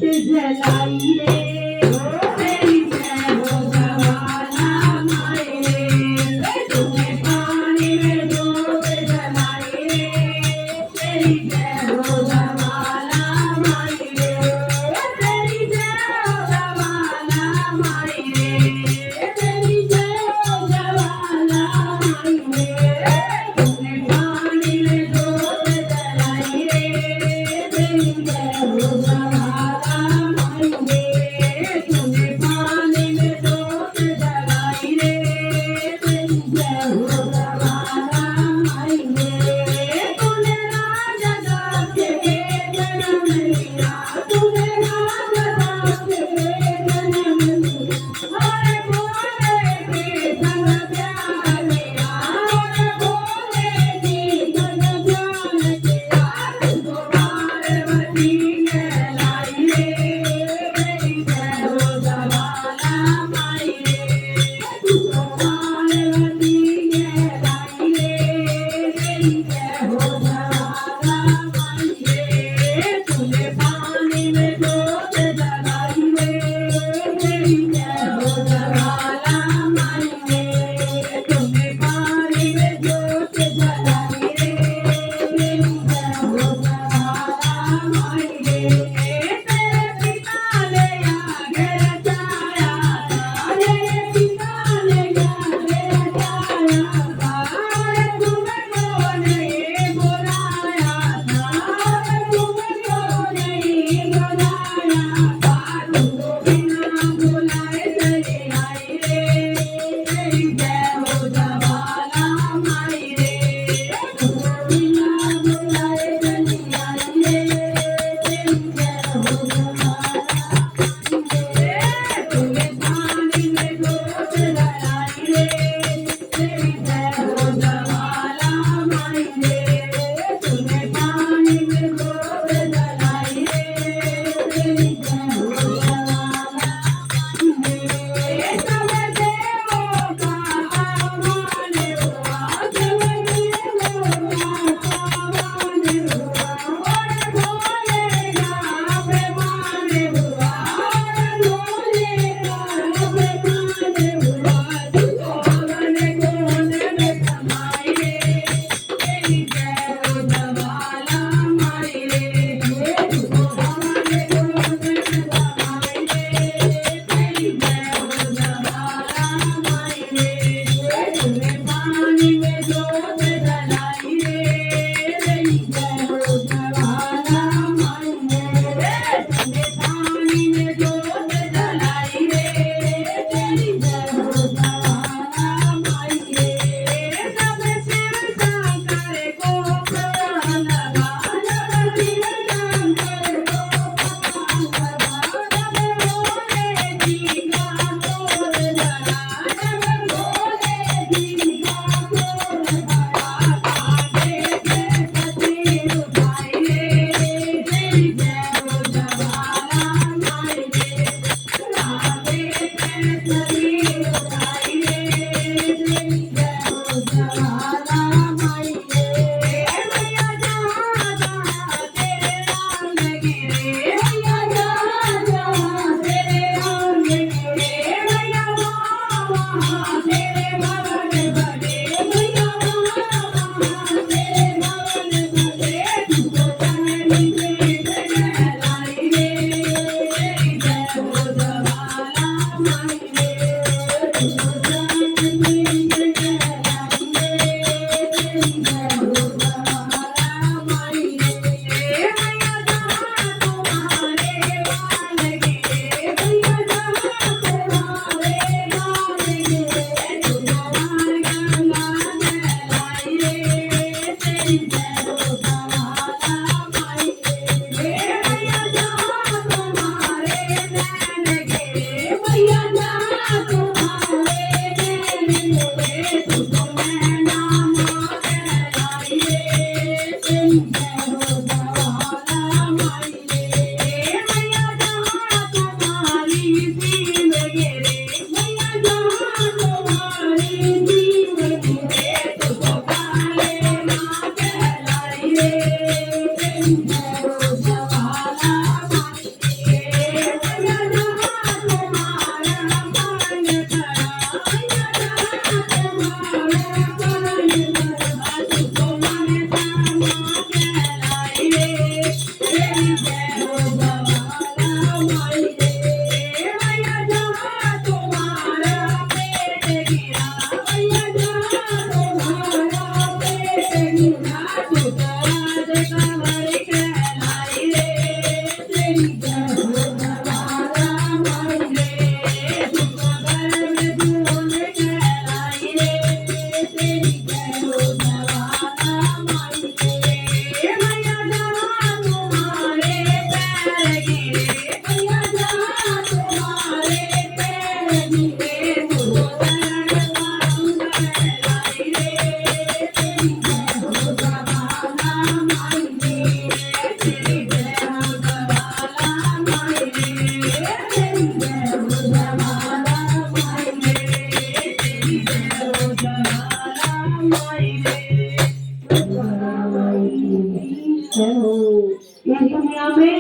जलाई रे तेरी जय हो जवाला माई रे तूने पानी में जोत जलाई रे तेरी जय हो जवाला माई रे तेरी जय हो जवाला माई रे तेरी जय हो जवाला माई रे तूने पानी में जोत जलाई रे तेरी जय हो जवाला माई रे तूने पानी में जोत जलाई रे तेरी जय हो जवाला माई रे तूने राजा दास के जन्म लिया तूने राजा दास के जन्म लिया हरे भोले के संग प्यार लिया हरे भोले के संग प्यार लिया तुझको पार्वती कहलाई रे तेरी जय हो जवाला माई रे तुझको पार्वती कहलाई रे तेरी जय हो जवाला माई रे तूने पानी में जोत जलाई रे तेरी जय हो जवाला माई रे तूने पानी में जोत जलाई रे तेरी जय हो जवाला माई रे तेरे पिता ने आगे रचाया था तेरे पिता ने आगे रचाया था तुमको नहीं बुलाया था तुमको नहीं बुलाया था तुमको बिना बुलाए चले आई रे तेरी जय हो जवाला माई रे तुमको बिना बुलाए चले आई रे तेरी जय हो जवाला रे तूने पानी में जोत जलाई रे तेरी जय हो जवाला माई रे तूने पानी में जोत जलाई रे तेरी जय हो जवाला रे सब देवों का आह्वान हुआ सब देवों का आह्वान हुआ और भोले का जमाना माई रे तेरी जय हो जमाना माई रे जय हो। या तुम्ही आम्ही